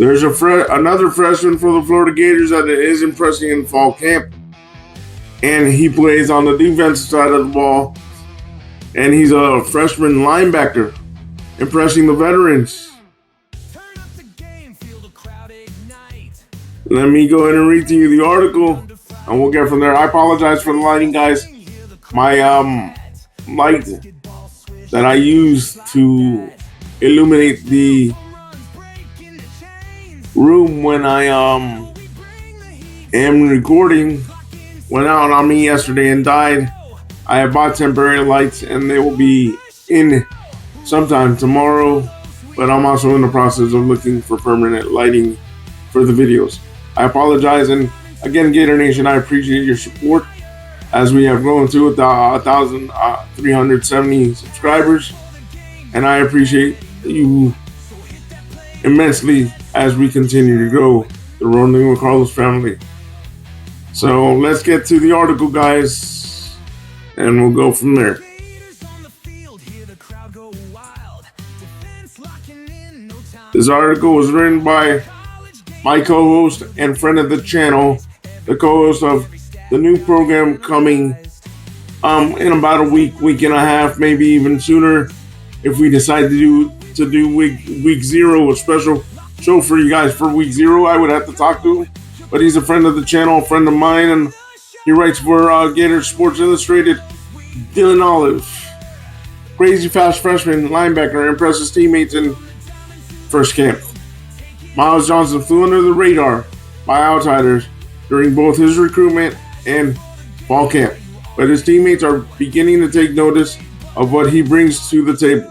There's another freshman for the Florida Gators that is impressing in fall camp, and he plays on the defensive side of the ball, and he's a freshman linebacker, impressing the veterans. Let me go ahead and read to you the article, and we'll get from there. I apologize for the lighting, guys. My light that I use to illuminate the room when I am recording went out on me yesterday and died. I have bought temporary lights, and they will be in sometime tomorrow, but I'm also in the process of looking for permanent lighting for the videos. I apologize, and again, Gator Nation, I appreciate your support as we have grown to 1,370 subscribers, and I appreciate you immensely as we continue to grow the Rolling with Carlos family. So let's get to the article, guys, and we'll go from there. This article was written by my co-host and friend of the channel, the co-host of the new program coming in about a week and a half, maybe even sooner, if we decide to do week 0, a special show for you guys for week 0. I would have to talk to him, but he's a friend of the channel, a friend of mine, and he writes for Gator Sports Illustrated. Dylan Olive, crazy fast freshman linebacker, impresses teammates in first camp. Miles Johnson flew under the radar by outsiders during both his recruitment and fall camp, but his teammates are beginning to take notice of what he brings to the table.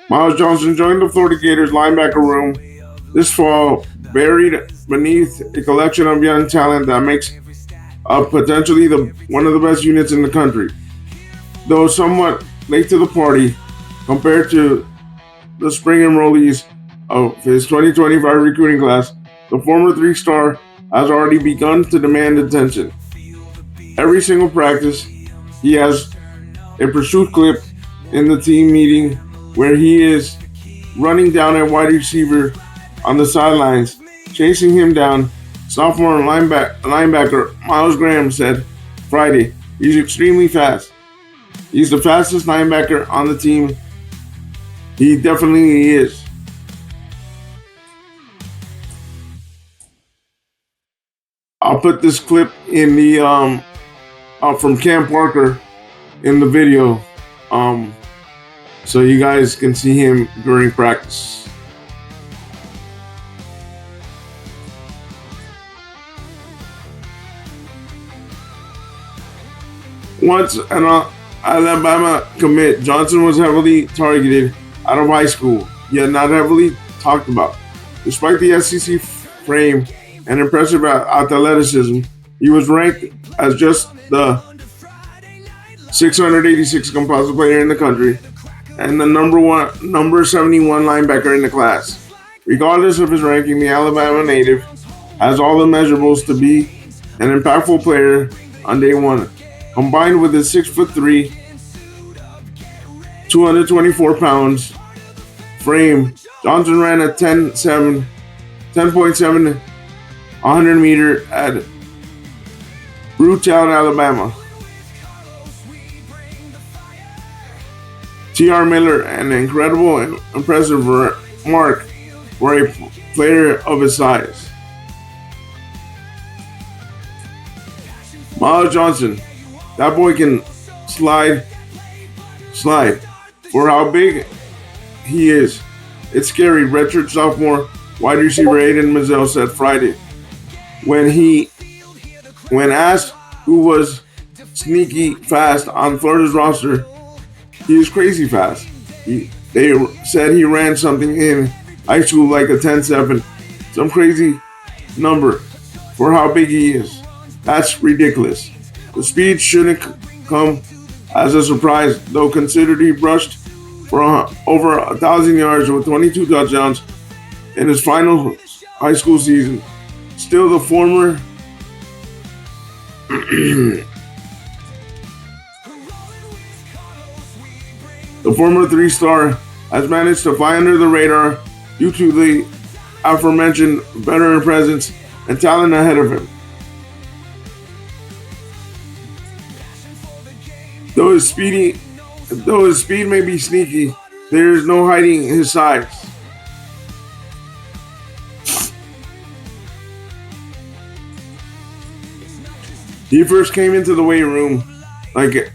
Miles Johnson joined the Florida Gators linebacker room this fall, buried beneath a collection of young talent that makes up potentially one of the best units in the country. Though somewhat late to the party compared to the spring enrollees of his 2025 recruiting class, the former 3-star has already begun to demand attention. Every single practice, he has a pursuit clip in the team meeting where he is running down a wide receiver on the sidelines, chasing him down. Sophomore linebacker Miles Graham said Friday, "He's extremely fast. He's the fastest linebacker on the team. He definitely is." I'll put this clip in the from Cam Parker in the video, so you guys can see him during practice. Once an Alabama commit, Johnson was heavily targeted out of high school, yet not heavily talked about. Despite the SEC frame and impressive athleticism, he was ranked as just the 686 composite player in the country and the number 71 linebacker in the class. Regardless of his ranking, the Alabama native has all the measurables to be an impactful player on day one. Combined with his 6'3", 224 pounds frame, Johnson ran a 10.7 100 meter at Brewtown, Alabama. T.R. Miller, an incredible and impressive mark for a player of his size. Miles Johnson, that boy can slide. For how big he is, it's scary, redshirt sophomore wide receiver Aiden Mazzell said Friday. When asked who was sneaky fast on Florida's roster, he is crazy fast. They said he ran something in high school like a 10.7, some crazy number for how big he is. That's ridiculous. The speed shouldn't come as a surprise, though considered he brushed for over 1,000 yards with 22 touchdowns in his final high school season. Still, the former The former three-star has managed to fly under the radar due to the aforementioned veteran presence and talent ahead of him. Though his speed may be sneaky, there is no hiding his size. He first came into the weight room like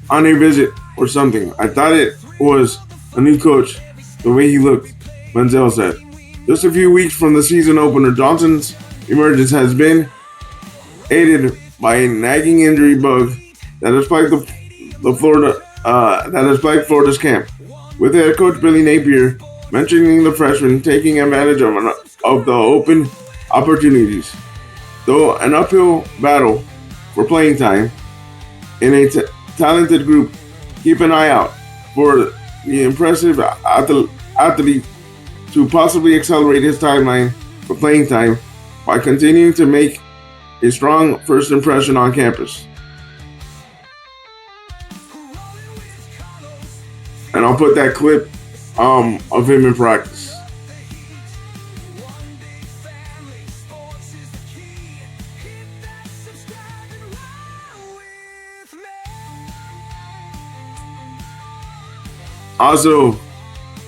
on a visit or something. I thought it was a new coach, the way he looked, Manziel said. Just a few weeks from the season opener, Johnson's emergence has been aided by a nagging injury bug that has plagued Florida's camp. With head coach Billy Napier mentioning the freshman taking advantage of the open opportunities. Though an uphill battle for playing time in a talented group, keep an eye out for the impressive athlete to possibly accelerate his timeline for playing time by continuing to make a strong first impression on campus. And I'll put that clip of him in practice. Also,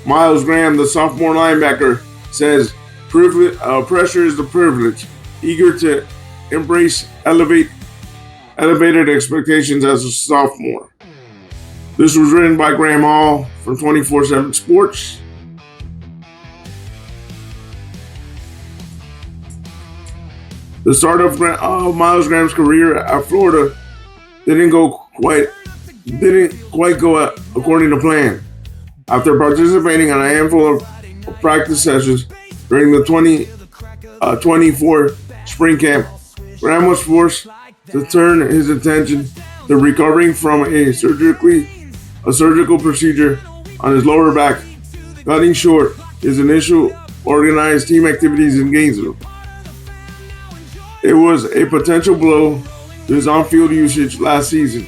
Miles Graham, the sophomore linebacker, says pressure is the privilege, eager to embrace elevated expectations as a sophomore. This was written by Graham Hall from 24/7 Sports. The start of Miles Graham's career at Florida didn't quite go according to plan. After participating in a handful of practice sessions during the 2024 spring camp, Graham was forced to turn his attention to recovering from a surgical procedure on his lower back, cutting short his initial organized team activities in Gainesville. It was a potential blow to his on-field usage last season,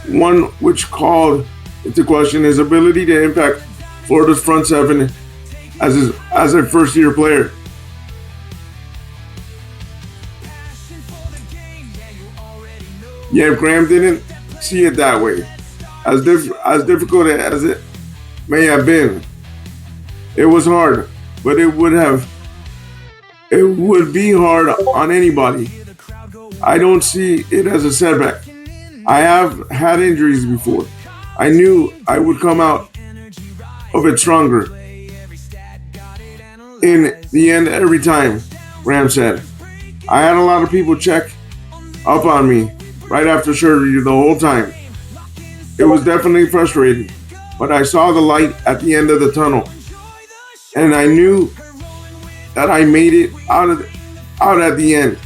one which called into question his ability to impact Florida's front seven as a first-year player. Yet Graham didn't see it that way. As difficult as it may have been, it was hard, but it would be hard on anybody. I don't see it as a setback. I have had injuries before. I knew I would come out of it stronger. In the end, every time, Graham said. I had a lot of people check up on me right after surgery the whole time. It was definitely frustrating, but I saw the light at the end of the tunnel, and I knew that I made it out at the end.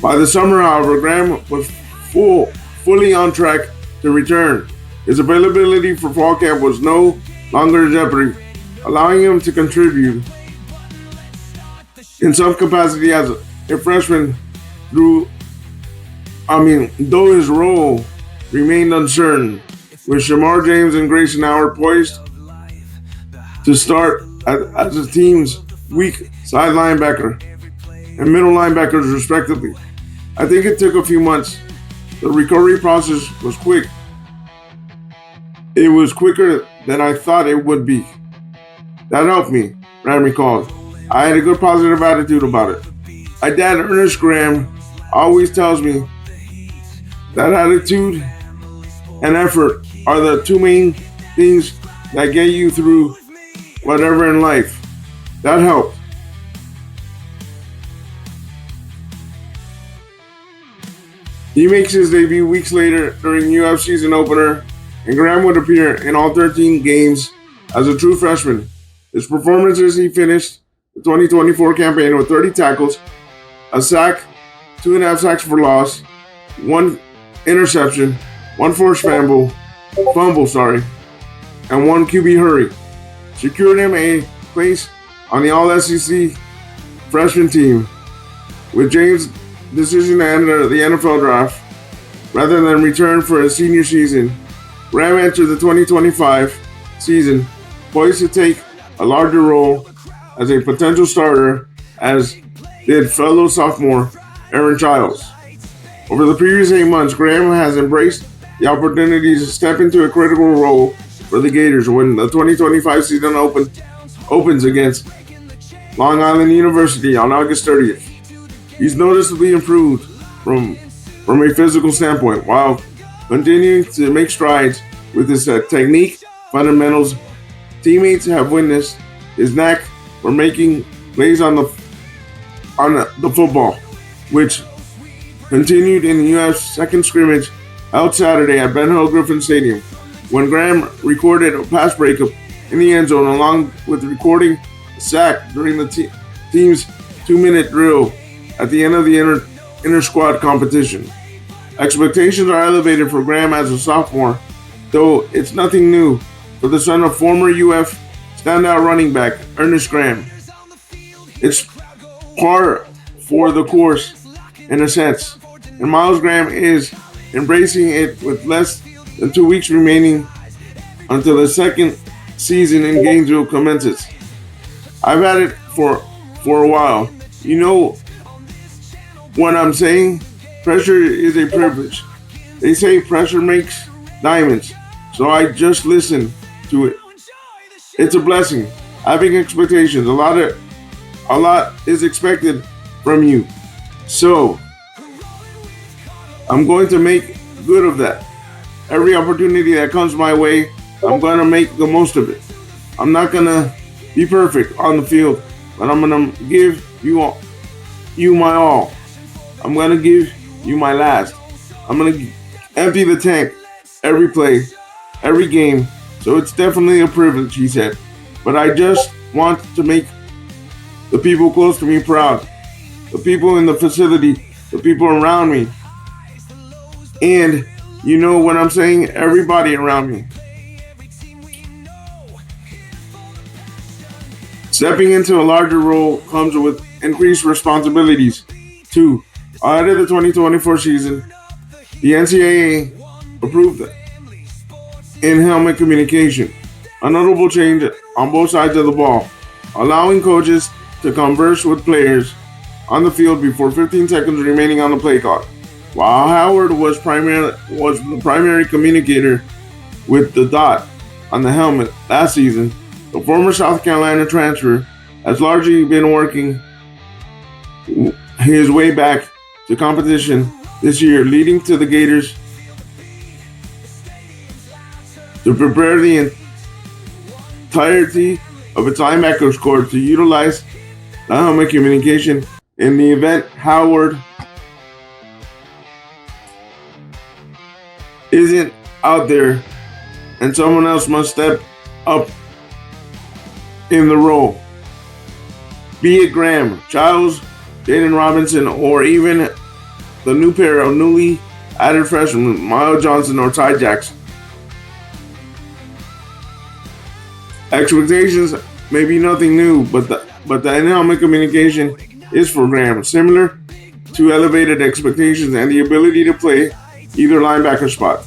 By the summer, however, Graham was fully on track to return. His availability for fall camp was no longer in jeopardy, allowing him to contribute in some capacity as a freshman though his role remained uncertain, with Shamar James and Grayson Howard poised to start as the team's weak side linebacker and middle linebackers respectively. I think it took a few months. The recovery process was quick. It was quicker than I thought it would be. That helped me, Graham recalled. I had a good positive attitude about it. My dad, Ernest Graham, always tells me that attitude and effort are the two main things that get you through whatever in life. That helped. He makes his debut weeks later during UF season opener, and Graham would appear in all 13 games as a true freshman. His performances, he finished the 2024 campaign with 30 tackles, a sack, 2.5 sacks for loss, 1 interception, 1 forced fumble, and 1 QB hurry. Secured him a place on the All-SEC freshman team. With James' decision to enter the NFL draft, rather than return for a senior season. Graham entered the 2025 season poised to take a larger role as a potential starter, as did fellow sophomore Aaron Childs. Over the previous 8 months, Graham has embraced the opportunity to step into a critical role for the Gators when the 2025 season opens against Long Island University on August 30th. He's noticeably improved from a physical standpoint while continuing to make strides with his technique fundamentals. Teammates have witnessed his knack for making plays on the football, which continued in the UF's second scrimmage held Saturday at Ben Hill Griffin Stadium, when Graham recorded a pass breakup in the end zone along with recording a sack during the team's 2-minute drill at the end of the inter-squad competition. Expectations are elevated for Graham as a sophomore, though it's nothing new for the son of former UF standout running back Ernest Graham. It's par for the course in a sense, and Miles Graham is embracing it with less than 2 weeks remaining until the second season in Gainesville commences. I've had it for a while. You know what I'm saying? Pressure is a privilege. They say pressure makes diamonds, so I just listen to it. It's a blessing. Having expectations, a lot is expected from you. So I'm going to make good of that. Every opportunity that comes my way, I'm going to make the most of it. I'm not going to be perfect on the field, but I'm going to give you my all. I'm going to give you my last. I'm going to empty the tank every play, every game. So it's definitely a privilege, he said. But I just want to make the people close to me proud. The people in the facility, the people around me. And you know what I'm saying? Everybody around me. Stepping into a larger role comes with increased responsibilities. Too. Ahead of the 2024 season, the NCAA approved in-helmet communication, a notable change on both sides of the ball, allowing coaches to converse with players on the field before 15 seconds remaining on the play clock. While Howard was the primary communicator with the dot on the helmet last season, the former South Carolina transfer has largely been working his way back to competition this year, leading to the Gators to prepare the entirety of its linebackers corps to utilize the helmet communication in the event Howard isn't out there and someone else must step up in the role. Be it Graham, Childs, Jaden Robinson, or even the new pair of newly added freshmen, Miles Johnson or Ty Jackson. Expectations may be nothing new, but the in-helmet communication is for Graham, similar to elevated expectations and the ability to play either linebacker spot.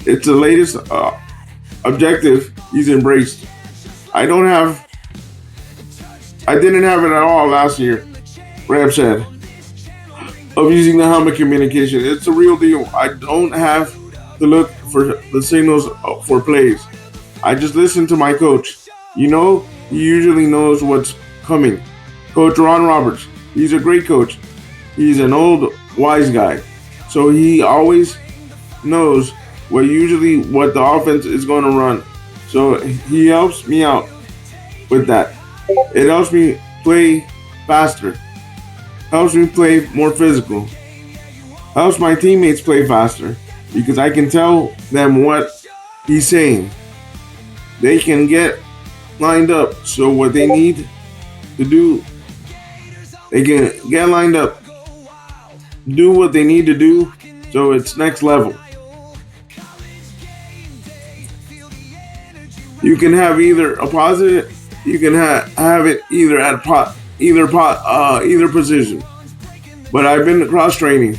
It's the latest objective he's embraced. I didn't have it at all last year, Graham said, of using the helmet communication. It's a real deal. I don't have to look for the signals for plays. I just listen to my coach. You know, he usually knows what's coming. Coach Ron Roberts, he's a great coach. He's an old, wise guy. So he always knows what the offense is going to run. So he helps me out with that. It helps me play faster. Helps me play more physical. Helps my teammates play faster because I can tell them what he's saying. They can get lined up. So what they need to do, they can get lined up, do what they need to do, so it's next level. You can have either a positive, you can have it either at either position. But I've been cross training.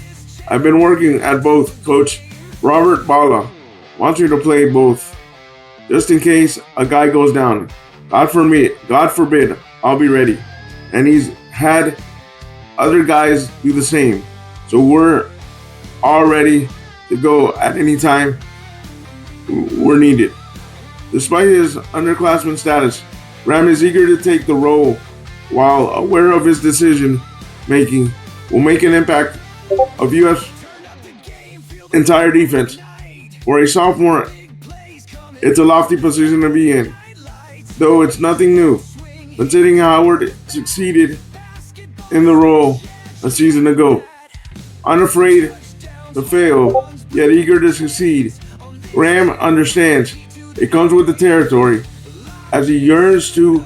I've been working at both. Coach Robert Bala wants me to play both, just in case a guy goes down. God forbid, I'll be ready. And he's had other guys do the same. So we're all ready to go at any time we're needed. Despite his underclassman status, Ram is eager to take the role while aware of his decision making will make an impact of U.S. entire defense. For a sophomore, it's a lofty position to be in, though it's nothing new, considering Howard succeeded in the role a season ago. Unafraid to fail, yet eager to succeed, Ram understands it comes with the territory, as he yearns to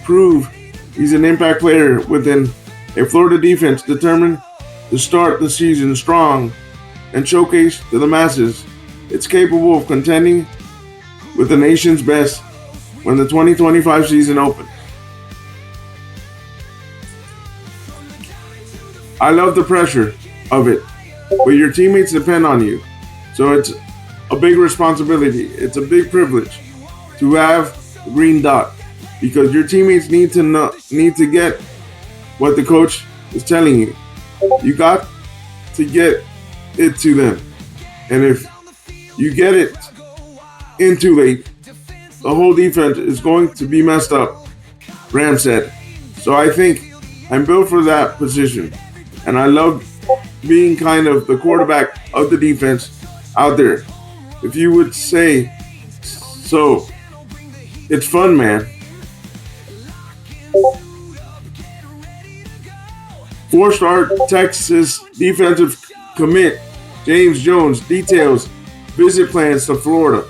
prove he's an impact player within a Florida defense determined to start the season strong and showcase to the masses it's capable of contending with the nation's best when the 2025 season opens. I love the pressure of it, but your teammates depend on you, so it's a big responsibility. It's a big privilege to have the green dot because your teammates need to get what the coach is telling you. You got to get it to them, and if you get it in too late, the whole defense is going to be messed up, Ram said. So I think I'm built for that position, and I love being kind of the quarterback of the defense out there, if you would say so. It's fun, man. Four-star Texas defensive commit James Jones details visit plans to Florida.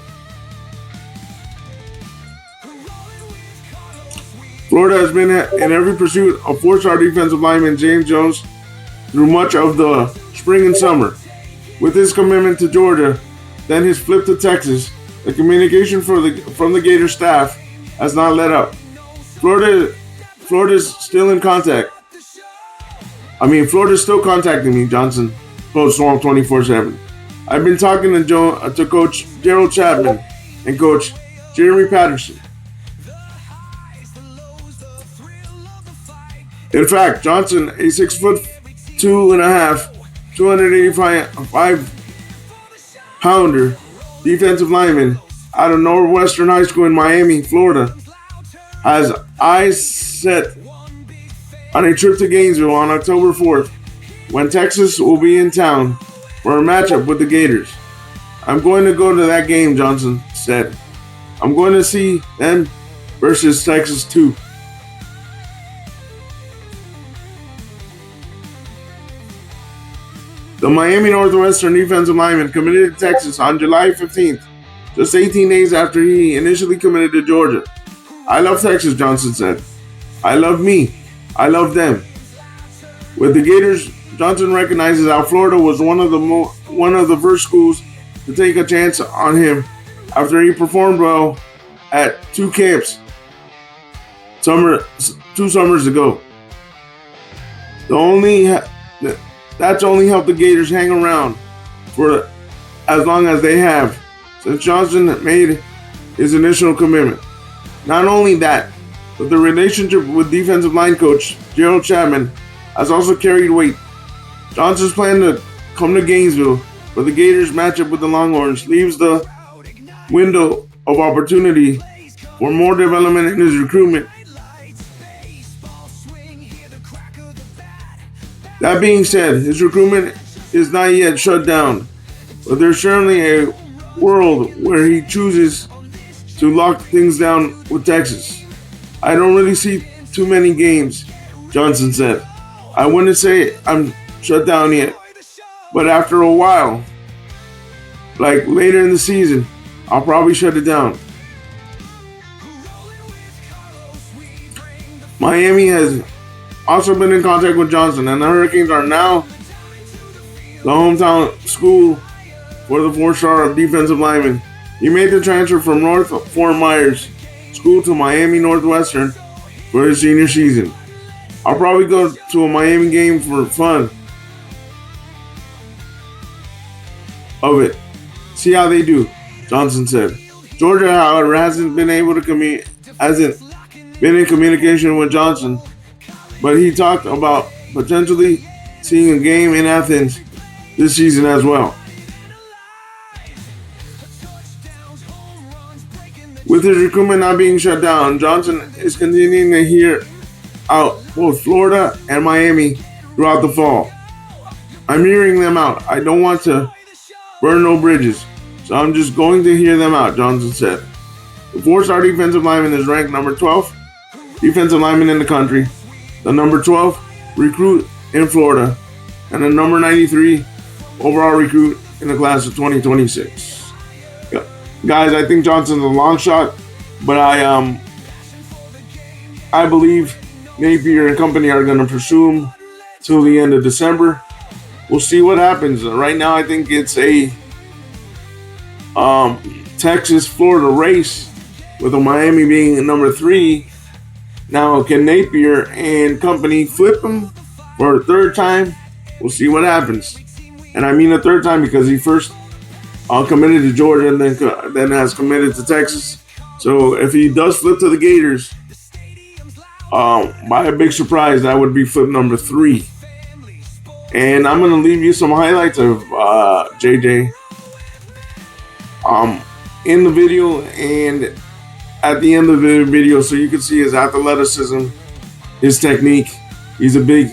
Florida has been in every pursuit of four-star defensive lineman James Jones through much of the spring and summer. With his commitment to Georgia, then his flip to Texas, the communication from the Gator staff has not let up. Florida's still in contact. Florida's still contacting me, Johnson told Swarm 24/7. I've been talking to Coach Gerald Chapman and Coach Jeremy Patterson. In fact, Johnson, a 6'2.5", 285-pounder defensive lineman out of Northwestern High School in Miami, Florida, has eyes set on a trip to Gainesville on October 4th, when Texas will be in town for a matchup with the Gators. I'm going to go to that game, Johnson said. I'm going to see them versus Texas too. The Miami Northwestern defensive lineman committed to Texas on July 15th, just 18 days after he initially committed to Georgia. I love Texas, Johnson said. I love me. I love them. With the Gators, Johnson recognizes how Florida was one of the first schools to take a chance on him after he performed well at two camps 2 summers ago. That's only helped the Gators hang around for as long as they have since Johnson made his initial commitment. Not only that, but the relationship with defensive line coach Gerald Chapman has also carried weight. Johnson's plan to come to Gainesville for the Gators matchup with the Longhorns leaves the window of opportunity for more development in his recruitment. That being said, his recruitment is not yet shut down, but there's certainly a world where he chooses to lock things down with Texas. I don't really see too many games, Johnson said. I wouldn't say I'm shut down yet, but after a while, like later in the season, I'll probably shut it down. Miami has also been in contact with Johnson, and the Hurricanes are now the hometown school for the four-star defensive lineman. He made the transfer from North Fort Myers School to Miami Northwestern for his senior season. I'll probably go to a Miami game for fun. of it. See how they do, Johnson said. Georgia, however, hasn't been in communication with Johnson, but he talked about potentially seeing a game in Athens this season as well. With his recruitment not being shut down, Johnson is continuing to hear out both Florida and Miami throughout the fall. I'm hearing them out. I don't want to burn no bridges, so I'm just going to hear them out, Johnson said. The four-star defensive lineman is ranked number 12 defensive lineman in the country, the number 12 recruit in Florida, and the number 93 overall recruit in the class of 2026. Guys, I think Johnson's a long shot, but I believe Napier and company are going to pursue him till the end of December. We'll see what happens. Right now, I think it's a Texas-Florida race, with the Miami being number 3. Now, can Napier and company flip him for a third time? We'll see what happens. And I mean a third time because he first committed to Georgia and then has committed to Texas. So if he does flip to the Gators, by a big surprise, that would be flip number 3. And I'm going to leave you some highlights of JJ in the video and at the end of the video, so you can see his athleticism, his technique. He's a big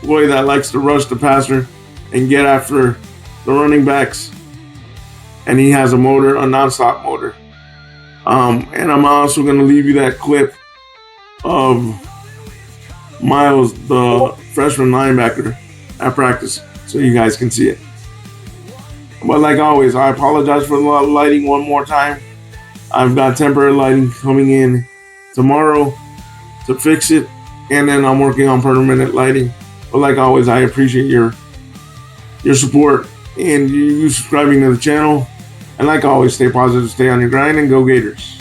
boy that likes to rush the passer and get after the running backs. And he has a motor, a non-stop motor. And I'm also going to leave you that clip of Miles, the freshman linebacker, at practice, so you guys can see it. But like always, I apologize for the lighting one more time. I've got temporary lighting coming in tomorrow to fix it, and then I'm working on permanent lighting. But like always, I appreciate your support and you subscribing to the channel. And like always, stay positive, stay on your grind, and go Gators.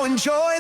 Enjoy